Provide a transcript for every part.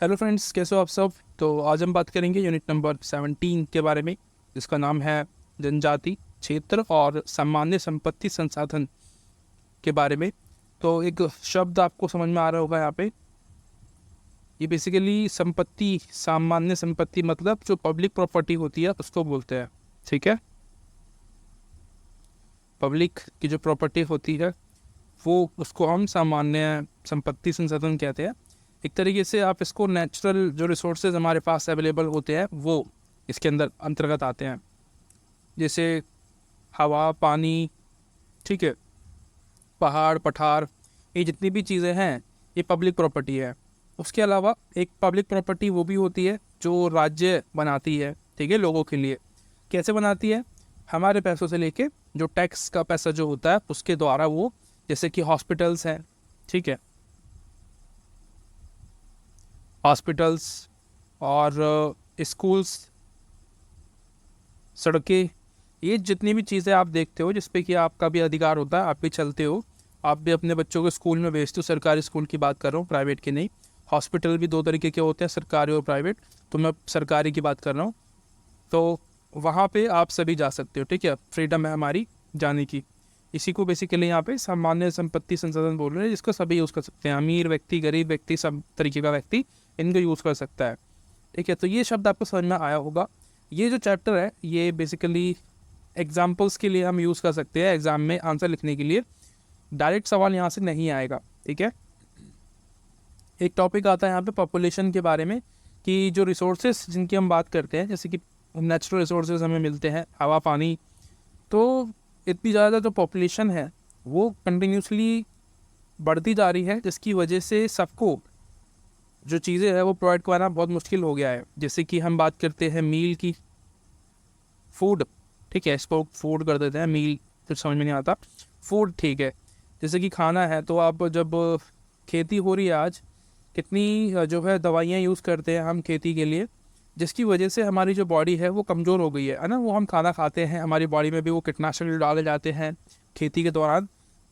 Hello friends, कैसे हो आप सब। तो आज हम बात करेंगे यूनिट नंबर 17 के बारे में, जिसका नाम है जनजाति क्षेत्र और सामान्य संपत्ति संसाधन के बारे में। तो एक शब्द आपको समझ में आ रहा होगा यहाँ पे। ये बेसिकली संपत्ति, सामान्य संपत्ति मतलब जो पब्लिक प्रॉपर्टी होती है उसको बोलते हैं। ठीक है, पब्लिक की जो प्रॉपर्टी होती है वो उसको हम सामान्य संपत्ति संसाधन कहते हैं। एक तरीके से आप इसको नेचुरल जो रिसोर्सेज हमारे पास अवेलेबल होते हैं वो इसके अंदर अंतर्गत आते हैं, जैसे हवा, पानी, ठीक है, पहाड़, पठार, ये जितनी भी चीज़ें हैं ये पब्लिक प्रॉपर्टी है। उसके अलावा एक पब्लिक प्रॉपर्टी वो भी होती है जो राज्य बनाती है, ठीक है, लोगों के लिए। कैसे बनाती है? हमारे पैसों से लेके जो टैक्स का पैसा जो होता है उसके द्वारा वो, जैसे कि हॉस्पिटल्स हैं, ठीक है, हॉस्पिटल्स और स्कूल्स, सड़कें, ये जितनी भी चीज़ें आप देखते हो जिस पे कि आपका भी अधिकार होता है, आप भी चलते हो, आप भी अपने बच्चों को स्कूल में भेजते हो। सरकारी स्कूल की बात कर रहा हूँ, प्राइवेट की नहीं। हॉस्पिटल भी दो तरीके के होते हैं, सरकारी और प्राइवेट, तो मैं सरकारी की बात कर रहा हूँ। तो वहाँ पे आप सभी जा सकते हो, ठीक है, फ्रीडम है हमारी जाने की। इसी को बेसिकली यहाँ पे सामान्य संपत्ति संसाधन बोल रहे हैं, जिसको सभी यूज़ कर सकते हैं। अमीर व्यक्ति, गरीब व्यक्ति, सब तरीके का व्यक्ति इनको यूज़ कर सकता है, ठीक है। तो ये शब्द आपको समझ में आया होगा। ये जो चैप्टर है ये बेसिकली एग्जाम्पल्स के लिए हम यूज़ कर सकते हैं, एग्जाम में आंसर लिखने के लिए। डायरेक्ट सवाल यहाँ से नहीं आएगा, ठीक है। एक टॉपिक आता है यहाँ पे पॉपुलेशन के बारे में, कि जो रिसोर्सेज जिनकी हम बात करते हैं, जैसे कि नेचुरल रिसोर्सेज हमें मिलते हैं, हवा, पानी, तो इतनी ज़्यादा जो पॉपुलेशन है वो कंटिन्यूसली बढ़ती जा रही है, जिसकी वजह से सबको जो चीज़ें हैं वो प्रोवाइड करवाना बहुत मुश्किल हो गया है। जैसे कि हम बात करते हैं मील की, फूड, ठीक है, इसको फूड कर देते हैं, मील तो समझ में नहीं आता, फूड, ठीक है। जैसे कि खाना है, तो आप जब खेती हो रही है आज, कितनी जो है दवाइयाँ यूज़ करते हैं हम खेती के लिए, जिसकी वजह से हमारी जो बॉडी है वो कमज़ोर हो गई है ना। वो हम खाना खाते हैं, हमारी बॉडी में भी वो कीटनाशक डाले जाते हैं खेती के दौरान,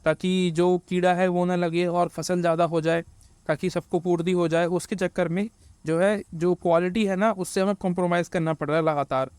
ताकि जो कीड़ा है वो ना लगे और फसल ज़्यादा हो जाए, ताकि सबको पूर्ति हो जाए। उसके चक्कर में जो है, जो क्वालिटी है ना, उससे हमें कॉम्प्रोमाइज़ करना पड़ रहा है लगातार।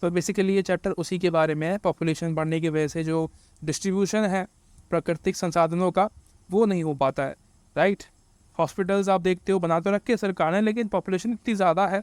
तो बेसिकली ये चैप्टर उसी के बारे में है। पॉपुलेशन बढ़ने की वजह से जो डिस्ट्रीब्यूशन है प्राकृतिक संसाधनों का वो नहीं हो पाता है, राइट। हॉस्पिटल्स आप देखते हो बना तो रखे सरकार ने, लेकिन पॉपुलेशन इतनी ज़्यादा है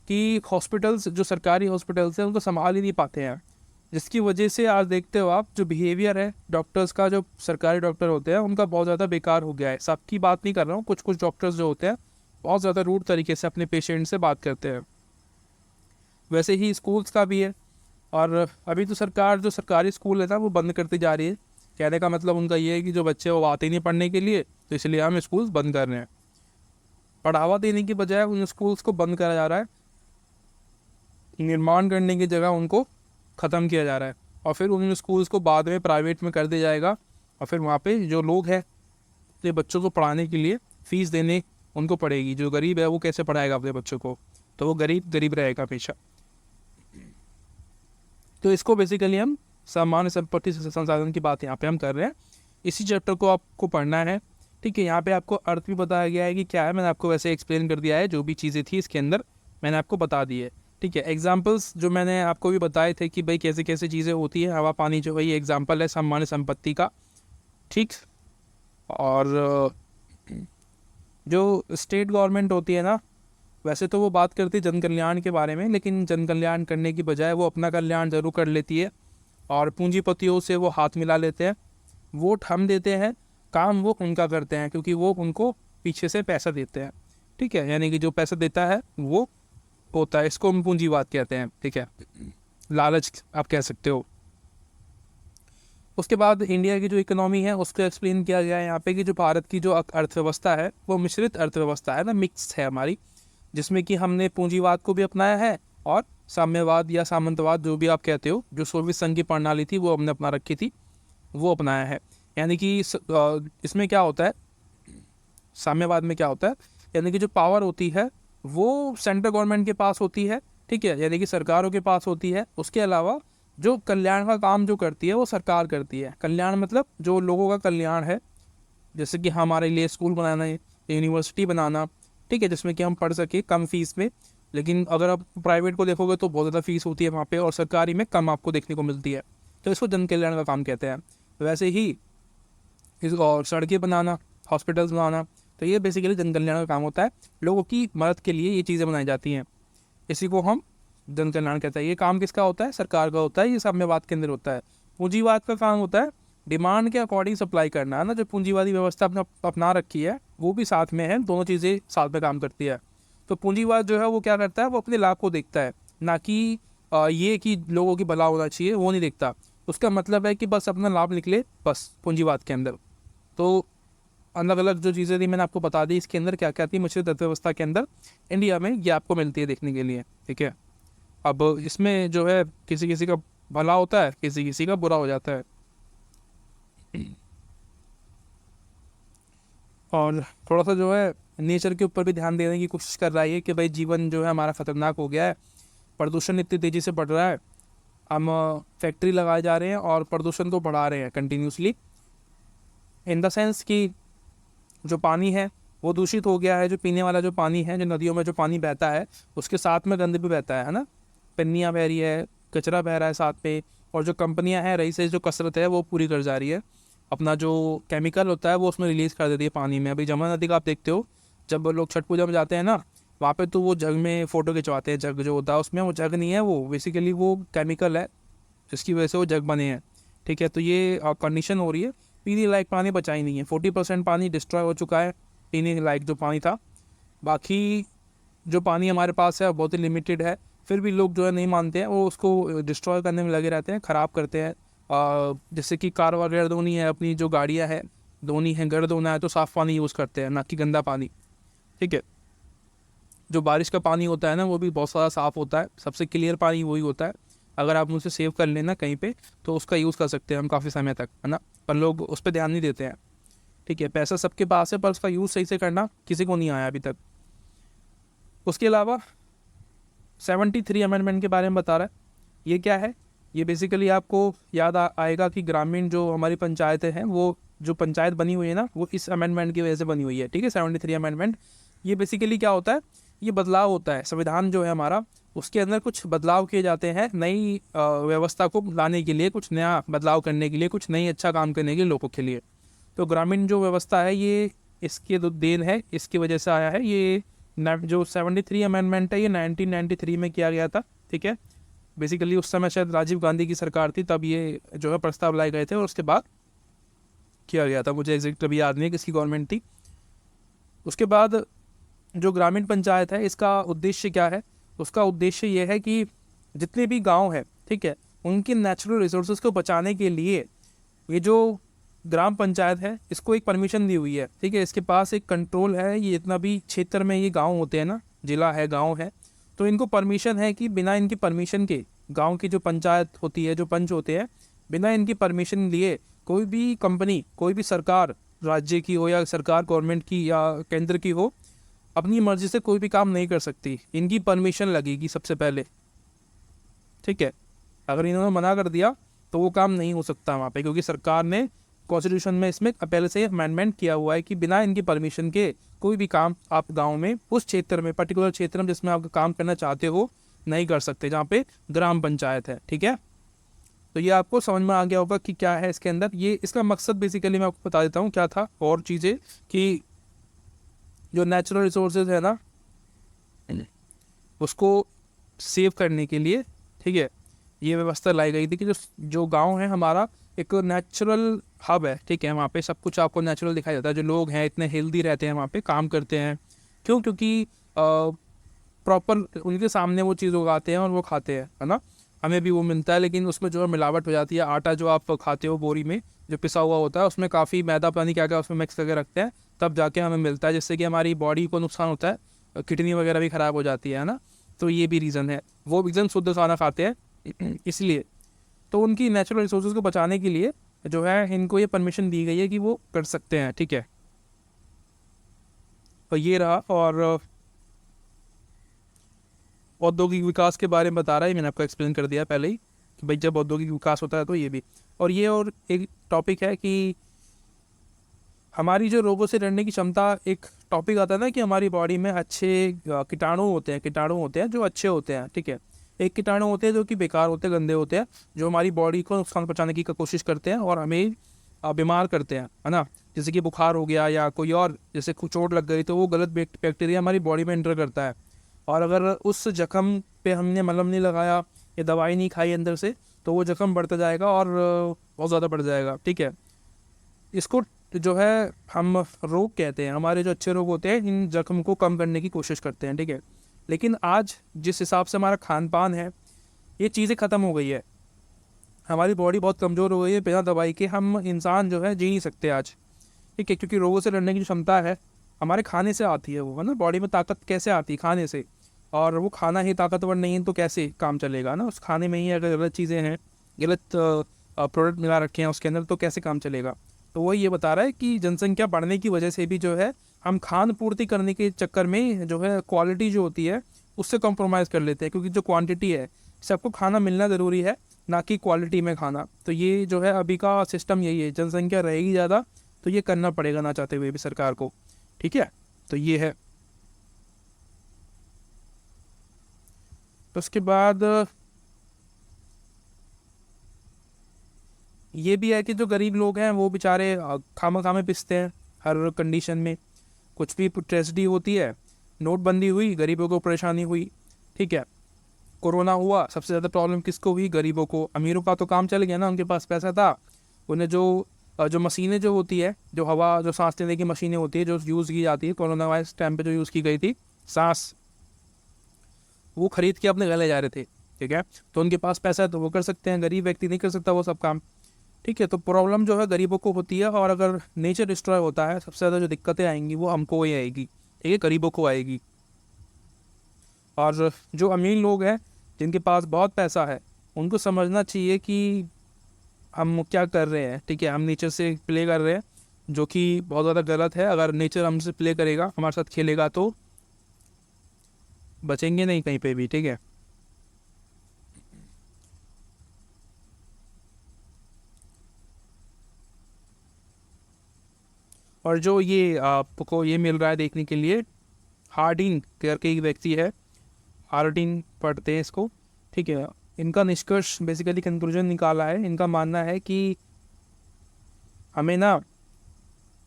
कि हॉस्पिटल्स, जो सरकारी हॉस्पिटल्स हैं, उनको संभाल ही नहीं पाते हैं। जिसकी वजह से आज देखते हो आप, जो बिहेवियर है डॉक्टर्स का, जो सरकारी डॉक्टर होते हैं उनका बहुत ज़्यादा बेकार हो गया है। सबकी बात नहीं कर रहा हूँ, कुछ कुछ डॉक्टर्स जो होते हैं बहुत ज़्यादा रूड तरीके से अपने पेशेंट से बात करते हैं। वैसे ही स्कूल्स का भी है। और अभी तो सरकार, जो सरकारी स्कूल है ना, वो बंद करती जा रही है। कहने का मतलब उनका ये है कि जो बच्चे वो आते ही नहीं पढ़ने के लिए, तो इसलिए हम स्कूल्स बंद कर रहे हैं। बढ़ावा देने की बजाय उन स्कूल्स को बंद करा जा रहा है, निर्माण करने की जगह उनको ख़त्म किया जा रहा है। और फिर उन स्कूल्स को बाद में प्राइवेट में कर दिया जाएगा, और फिर वहाँ पे जो लोग हैं अपने बच्चों को पढ़ाने के लिए फ़ीस देने उनको पड़ेगी। जो गरीब है वो कैसे पढ़ाएगा अपने बच्चों को, तो वो गरीब गरीब रहेगा हमेशा। तो इसको बेसिकली हम सामान्य संपत्ति संसाधन की बात यहाँ पे हम कर रहे हैं। इसी चैप्टर को आपको पढ़ना है, ठीक है। यहाँ पे आपको अर्थ भी बताया गया है कि क्या है, मैंने आपको वैसे एक्सप्लेन कर दिया है, जो भी चीज़ें थी इसके अंदर मैंने आपको बता दी है, ठीक है। एग्जाम्पल्स जो मैंने आपको भी बताए थे कि भाई कैसे कैसे चीज़ें होती है, हवा, पानी, जो है ये एग्जाम्पल है सामान्य संपत्ति का, ठीक। और जो स्टेट गवर्नमेंट होती है ना, वैसे तो वो बात करती है जन कल्याण के बारे में, लेकिन जन कल्याण करने की बजाय वो अपना कल्याण जरूर कर लेती है, और पूंजीपतियों से वो हाथ मिला लेते हैं। वोट हम देते हैं, काम वो उनका करते हैं, क्योंकि वो उनको पीछे से पैसा देते हैं, ठीक है। यानी कि जो पैसा देता है वो होता है, इसको हम पूंजीवाद कहते हैं, ठीक है, लालच आप कह सकते हो। उसके बाद इंडिया की जो इकोनॉमी है उसको एक्सप्लेन किया गया है यहाँ पे, कि जो भारत की जो अर्थव्यवस्था है वो मिश्रित अर्थव्यवस्था है ना, मिक्स है हमारी, जिसमें कि हमने पूंजीवाद को भी अपनाया है और साम्यवाद या सामंतवाद, जो भी आप कहते हो, जो सोवियत संघ की प्रणाली थी वो हमने अपना रखी थी, वो अपनाया है। यानी कि इसमें क्या होता है, साम्यवाद में क्या होता है, यानी कि जो पावर होती है वो सेंट्रल गवर्नमेंट के पास होती है, ठीक है, यानी कि सरकारों के पास होती है। उसके अलावा जो कल्याण का काम जो करती है वो सरकार करती है। कल्याण मतलब जो लोगों का कल्याण है, जैसे कि हमारे लिए स्कूल बनाना है, यूनिवर्सिटी बनाना, ठीक है, जिसमें कि हम पढ़ सके कम फीस में। लेकिन अगर आप प्राइवेट को देखोगे तो बहुत ज़्यादा फीस होती है वहाँ पे, और सरकारी में कम आपको देखने को मिलती है। तो इसको जन कल्याण का काम कहते हैं। वैसे ही इस और सड़कें बनाना, हॉस्पिटल्स बनाना, तो ये बेसिकली जन कल्याण का काम होता है। लोगों की मदद के लिए ये चीज़ें बनाई जाती हैं, इसी को हम जन कल्याण कहते हैं। ये काम किसका होता है? सरकार का होता है। ये साम्यवाद के अंदर होता है। पूंजीवाद का काम होता है डिमांड के अकॉर्डिंग सप्लाई करना, है ना। जो पूंजीवादी व्यवस्था अपने अपना रखी है वो भी साथ में है, दोनों चीज़ें साथ में काम करती है। तो पूंजीवाद जो है वो क्या करता है, वो अपने लाभ को देखता है, ना कि ये कि लोगों की भला होना चाहिए, वो नहीं देखता। उसका मतलब है कि बस अपना लाभ निकले, बस पूंजीवाद के अंदर। तो अलग अलग जो चीज़ें थी मैंने आपको बता दी, इसके अंदर क्या क्या थी मिश्रित अर्थव्यवस्था के अंदर इंडिया में, ये आपको मिलती है देखने के लिए, ठीक है। अब इसमें जो है किसी किसी का भला होता है, किसी किसी का बुरा हो जाता है। और थोड़ा सा जो है नेचर के ऊपर भी ध्यान देने की कोशिश कर रहा है कि भाई जीवन जो है हमारा ख़तरनाक हो गया है, प्रदूषण इतनी तेज़ी से बढ़ रहा है, हम फैक्ट्री लगाए जा रहे हैं और प्रदूषण को बढ़ा रहे हैं कंटिन्यूसली, इन द सेंस कि जो पानी है वो दूषित हो गया है। जो पीने वाला जो पानी है, जो नदियों में जो पानी बहता है, उसके साथ में गंद भी बहता है ना। पन्नियाँ बह रही है, कचरा बह रहा है साथ में, और जो कंपनियां हैं रही से जो कसरत है वो पूरी कर जा रही है। अपना जो केमिकल होता है वो उसमें रिलीज़ कर देती है पानी में। अभी जमुना नदी का आप देखते हो, जब लोग छठ पूजा में जाते हैं ना, वहाँ पे तो वो जग में फ़ोटो खिंचवाते हैं। जग जो होता है उसमें वो जग नहीं है, वो बेसिकली वो केमिकल है जिसकी वजह से वो जग बने हैं, ठीक है। तो ये कंडीशन हो रही है, पीने लायक पानी बचा ही नहीं है। 40% पानी डिस्ट्रॉय हो चुका है, पीने लायक जो पानी था। बाकी जो पानी हमारे पास है बहुत ही लिमिटेड है, फिर भी लोग जो है नहीं मानते हैं, वो उसको डिस्ट्रॉय करने में लगे रहते हैं, ख़राब करते हैं। जैसे कि कार वगैरह धोनी है, अपनी जो गाड़ियाँ हैं धोनी है, घर धोना है, तो साफ़ पानी यूज़ करते हैं, ना कि गंदा पानी, ठीक है। जो बारिश का पानी होता है ना, वो भी बहुत सारा साफ़ होता है, सबसे क्लियर पानी वही होता है। अगर आप उसे सेव कर लेना कहीं पे, तो उसका यूज़ कर सकते हैं हम काफ़ी समय तक, है ना। पर लोग उस पर ध्यान नहीं देते हैं, ठीक है। पैसा सबके पास है, पर उसका यूज़ सही से करना किसी को नहीं आया अभी तक। उसके अलावा 73 अमेंडमेंट के बारे में बता रहा है। ये क्या है? ये बेसिकली आपको याद आएगा कि ग्रामीण जो हमारी पंचायतें हैं, वो जो पंचायत बनी हुई है ना, वो इस अमेंडमेंट की वजह से बनी हुई है, ठीक है। 73 अमेंडमेंट, ये बेसिकली क्या होता है, ये बदलाव होता है। संविधान जो है हमारा, उसके अंदर कुछ बदलाव किए जाते हैं नई व्यवस्था को लाने के लिए, कुछ नया बदलाव करने के लिए, कुछ नई अच्छा काम करने के लिए लोगों के लिए। तो ग्रामीण जो व्यवस्था है ये इसके जो देन है, इसकी वजह से आया है। ये जो 73 अमेंडमेंट है ये 1993 में किया गया था, ठीक है। बेसिकली उस समय शायद राजीव गांधी की सरकार थी, तब ये जो है प्रस्ताव लाए गए थे और उसके बाद किया गया था। मुझे एग्जैक्ट अभी याद नहीं है किसकी गवर्नमेंट थी। उसके बाद जो ग्रामीण पंचायत है, इसका उद्देश्य क्या है? उसका उद्देश्य ये है कि जितने भी गांव है, ठीक है, उनके नेचुरल रिसोर्सेज को बचाने के लिए ये जो ग्राम पंचायत है, इसको एक परमिशन दी हुई है, ठीक है। इसके पास एक कंट्रोल है, ये जितना भी क्षेत्र में ये गांव होते हैं ना, जिला है, गांव है, तो इनको परमिशन है कि बिना इनकी परमिशन के गांव की जो पंचायत होती है, जो पंच होते हैं, बिना इनकी परमिशन लिए कोई भी कंपनी, कोई भी सरकार, राज्य की हो या सरकार गवर्नमेंट की या केंद्र की हो, अपनी मर्जी से कोई भी काम नहीं कर सकती। इनकी परमिशन लगेगी सबसे पहले, ठीक है। अगर इन्होंने मना कर दिया तो वो काम नहीं हो सकता वहाँ पे, क्योंकि सरकार ने कॉन्स्टिट्यूशन में इसमें पहले से अमेंडमेंट किया हुआ है कि बिना इनकी परमिशन के कोई भी काम आप गांव में, उस क्षेत्र में, पर्टिकुलर क्षेत्र में जिसमें आप काम करना चाहते हो, नहीं कर सकते, जहाँ पे ग्राम पंचायत है, ठीक है। तो ये आपको समझ में आ गया होगा कि क्या है इसके अंदर। ये इसका मकसद बेसिकली मैं आपको बता देता हूँ क्या था, और चीज़ें कि जो नेचुरल रिसोर्सेज है ना, उसको सेव करने के लिए, ठीक है, ये व्यवस्था लाई गई थी कि जो गांव है हमारा एक नेचुरल हब है, ठीक है। वहाँ पे सब कुछ आपको नेचुरल दिखाई देता है। जो लोग हैं इतने हेल्दी रहते हैं, वहाँ पे काम करते हैं, क्यों? क्योंकि प्रॉपर उनके सामने वो चीज़ उगाते हैं और वो खाते हैं, है ना। हमें भी वो मिलता है, लेकिन उसमें जो है मिलावट हो जाती है। आटा जो आप खाते हो बोरी में जो पिसा हुआ होता है, उसमें काफ़ी मैदा पानी क्या क्या उसमें मिक्स करके रखते हैं, तब जाके हमें मिलता है, जिससे कि हमारी बॉडी को नुकसान होता है, किडनी वगैरह भी ख़राब हो जाती है ना। तो ये भी रीज़न है। वो एकदम शुद्ध खाना खाते हैं इसलिए। तो उनकी नेचुरल रिसोर्सेज को बचाने के लिए जो है इनको ये परमिशन दी गई है कि वो कर सकते हैं, ठीक है। तो ये रहा। और औद्योगिक विकास के बारे में बता रहा है, मैंने आपको एक्सप्लेन कर दिया पहले ही कि भाई जब औद्योगिक विकास होता है तो ये भी। और ये और एक टॉपिक है कि हमारी जो रोगों से लड़ने की क्षमता, एक टॉपिक आता है ना कि हमारी बॉडी में अच्छे कीटाणु होते हैं जो अच्छे होते हैं, ठीक है। एक कीटाणु होते हैं जो कि बेकार होते हैं, गंदे होते हैं, जो हमारी बॉडी को नुकसान पहुंचाने की कोशिश करते हैं और हमें बीमार करते हैं, है ना। जैसे कि बुखार हो गया या कोई और, जैसे चोट लग गई तो वो गलत बैक्टीरिया हमारी बॉडी में एंटर करता है, और अगर उस जख्म पे हमने मलहम नहीं लगाया या दवाई नहीं खाई अंदर से, तो वो जख्म बढ़ता जाएगा और बहुत ज़्यादा बढ़ जाएगा, ठीक है। इसको जो है हम रोग कहते हैं। हमारे जो अच्छे रोग होते हैं इन जख्म को कम करने की कोशिश करते हैं, ठीक है। लेकिन आज जिस हिसाब से हमारा खान पान है, ये चीज़ें ख़त्म हो गई है। हमारी बॉडी बहुत कमज़ोर हो गई है, बिना दवाई के हम इंसान जो है जी नहीं सकते आज, ठीक है। क्योंकि रोगों से लड़ने की जो क्षमता है हमारे खाने से आती है, वो है ना। बॉडी में ताकत कैसे आती है? खाने से। और वो खाना ही ताकतवर नहीं है तो कैसे काम चलेगा ना। उस खाने में ही अगर गलत चीज़ें हैं, गलत प्रोडक्ट मिला रखे हैं उसके अंदर, तो कैसे काम चलेगा। तो वही ये बता रहा है कि जनसंख्या बढ़ने की वजह से भी जो है हम खान पूर्ति करने के चक्कर में जो है क्वालिटी जो होती है उससे कॉम्प्रोमाइज़ कर लेते हैं, क्योंकि जो क्वांटिटी है, सबको खाना मिलना ज़रूरी है, ना कि क्वालिटी में खाना। तो ये जो है अभी का सिस्टम यही है, जनसंख्या रहेगी ज़्यादा तो ये करना पड़ेगा ना चाहते हुए भी सरकार को, ठीक है। तो ये है। तो उसके बाद ये भी है कि जो गरीब लोग हैं वो बेचारे खामे पिसते हैं हर कंडीशन में। कुछ भी ट्रेजिडी होती है, नोटबंदी हुई, गरीबों को परेशानी हुई, ठीक है। कोरोना हुआ, सबसे ज़्यादा प्रॉब्लम किसको हुई? गरीबों को। अमीरों का तो काम चल गया ना, उनके पास पैसा था, उन्हें जो मशीनें जो होती है, जो हवा जो सांस लेने की मशीनें होती है जो यूज़ की जाती है कोरोना वायरस टाइम पे जो यूज़ की गई थी, सांस, वो खरीद के अपने घर ले जा रहे थे, ठीक है। तो उनके पास पैसा है तो वो कर सकते हैं, गरीब व्यक्ति नहीं कर सकता वो सब काम, ठीक है। तो प्रॉब्लम जो है गरीबों को होती है, और अगर नेचर डिस्ट्रॉय होता है, सबसे ज़्यादा जो दिक्कतें आएंगी वो हमको ही आएगी, ठीक है, गरीबों को आएगी। और जो अमीर लोग हैं जिनके पास बहुत पैसा है, उनको समझना चाहिए कि हम क्या कर रहे हैं, ठीक है। हम नेचर से प्ले कर रहे हैं, जो कि बहुत ज़्यादा गलत है। अगर नेचर हमसे प्ले करेगा, हमारे साथ खेलेगा, तो बचेंगे नहीं कहीं पे भी, ठीक है। और जो ये आपको ये मिल रहा है देखने के लिए, हार्डिंग करके एक व्यक्ति है, हार्डिंग पढ़ते हैं इसको, ठीक है। इनका निष्कर्ष बेसिकली कंक्लूजन निकाला है। इनका मानना है कि हमें ना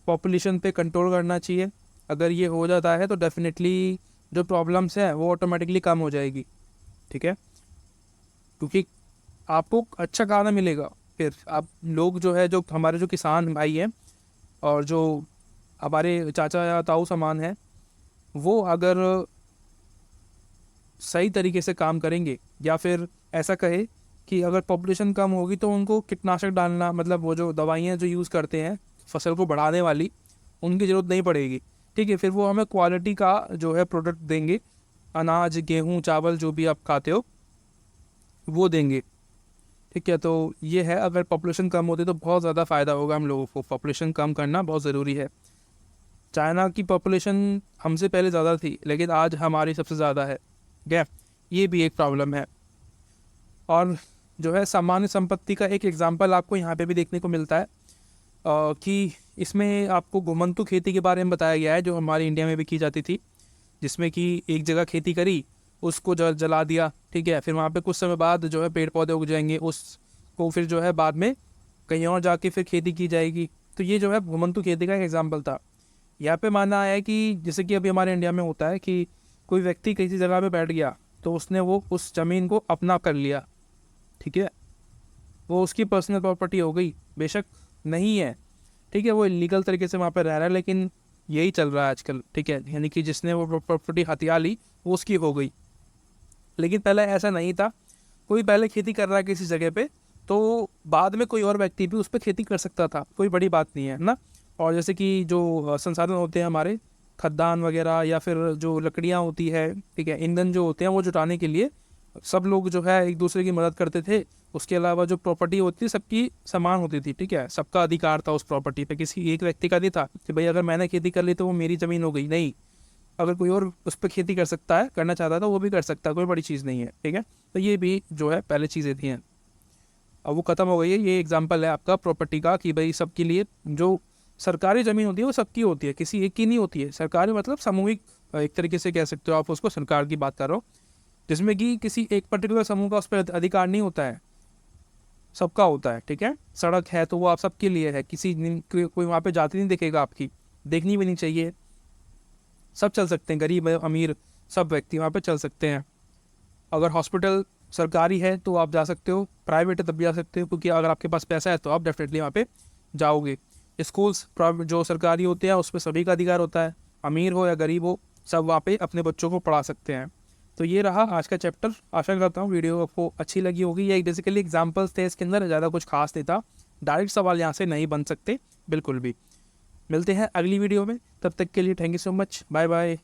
पॉपुलेशन पे कंट्रोल करना चाहिए। अगर ये हो जाता है तो डेफिनेटली जो प्रॉब्लम्स हैं वो ऑटोमेटिकली कम हो जाएगी, ठीक है। क्योंकि आपको अच्छा खाना मिलेगा, फिर आप लोग जो है, जो हमारे जो किसान भाई हैं और जो हमारे चाचा या ताऊ समान हैं, वो अगर सही तरीके से काम करेंगे, या फिर ऐसा कहे कि अगर पॉपुलेशन कम होगी तो उनको कीटनाशक डालना, मतलब वो जो दवाइयाँ जो यूज़ करते हैं फसल को बढ़ाने वाली, उनकी ज़रूरत नहीं पड़ेगी, ठीक है। फिर वो हमें क्वालिटी का जो है प्रोडक्ट देंगे, अनाज, गेहूँ, चावल, जो भी आप खाते हो वो देंगे, ठीक है। तो ये है, अगर पॉपुलेशन कम होती तो बहुत ज़्यादा फ़ायदा होगा हम लोगों को। पॉपुलेशन कम करना बहुत ज़रूरी है। चाइना की पॉपुलेशन हमसे पहले ज़्यादा थी, लेकिन आज हमारी सबसे ज़्यादा है, ठीक है। ये भी एक प्रॉब्लम है। और जो है सामान्य संपत्ति का एक एग्जांपल आपको यहाँ पे भी देखने को मिलता है, कि इसमें आपको घुमंतु खेती के बारे में बताया गया है, जो हमारे इंडिया में भी की जाती थी, जिसमें कि एक जगह खेती करी, उसको जला दिया, ठीक है। फिर वहाँ पे कुछ समय बाद जो है पेड़ पौधे उग जाएंगे, उसको फिर जो है बाद में कहीं और जाके फिर खेती की जाएगी। तो ये जो है घुमंतु खेती का एक एग्जाम्पल था। यहाँ पे मानना आया है कि जैसे कि अभी हमारे इंडिया में होता है कि कोई व्यक्ति किसी जगह पे बैठ गया तो उसने वो उस ज़मीन को अपना कर लिया, ठीक है। वो उसकी पर्सनल प्रॉपर्टी हो गई, बेशक नहीं है, ठीक है, वो इलीगल तरीके से वहाँ पर रह रहा है, लेकिन यही चल रहा है आजकल, ठीक है। यानी कि जिसने वो प्रॉपर्टी हथिया ली वो उसकी हो गई। लेकिन पहले ऐसा नहीं था। कोई पहले खेती कर रहा है किसी जगह पे, तो बाद में कोई और व्यक्ति भी उस पर खेती कर सकता था, कोई बड़ी बात नहीं है ना। और जैसे कि जो संसाधन होते हैं हमारे, खद्दान वगैरह या फिर जो लकड़ियाँ होती है, ठीक है, ईंधन जो होते हैं, वो जुटाने के लिए सब लोग जो है एक दूसरे की मदद करते थे। उसके अलावा जो प्रॉपर्टी होती थी सबकी समान होती थी, ठीक है, सबका अधिकार था उस प्रॉपर्टी पे, किसी एक व्यक्ति का नहीं था कि भाई अगर मैंने खेती कर ली तो वो मेरी ज़मीन हो गई, नहीं। अगर कोई और उस पर खेती कर सकता है, करना चाहता था, वो भी कर सकता है, कोई बड़ी चीज़ नहीं है, ठीक है। तो ये भी जो है पहले चीज़ें थी हैं, अब वो ख़त्म हो गई है। ये एग्जांपल है आपका प्रॉपर्टी का, कि भाई सबके लिए जो सरकारी ज़मीन होती है वो सबकी होती है, किसी एक की नहीं होती है। सरकारी मतलब सामूहिक, एक तरीके से कह सकते हो आप उसको, सरकार की बात कर रहा हूँ, जिसमें कि किसी एक पर्टिकुलर समूह का उस पर अधिकार नहीं होता है, सबका होता है। ठीक है, सड़क है तो वो आप सबके लिए है, कोई वहाँ पे जाती नहीं दिखेगा आपकी, देखनी भी नहीं चाहिए, सब चल सकते हैं, गरीब अमीर सब व्यक्ति वहाँ पे चल सकते हैं। अगर हॉस्पिटल सरकारी है तो आप जा सकते हो, प्राइवेट है तब भी जा सकते हो, क्योंकि अगर आपके पास पैसा है तो आप डेफिनेटली वहाँ पे जाओगे। स्कूल्स जो सरकारी होते हैं उस पर सभी का अधिकार होता है, अमीर हो या गरीब हो, सब वहाँ पे अपने बच्चों को पढ़ा सकते हैं। तो ये रहा आज का चैप्टर। आशा करता हूँ वीडियो आपको अच्छी लगी होगी। ये बेसिकली एग्जाम्पल्स थे इसके अंदर, ज़्यादा कुछ खास नहीं था, डायरेक्ट सवाल यहाँ से नहीं बन सकते बिल्कुल भी। मिलते हैं अगली वीडियो में, तब तक के लिए thank you so much, bye bye.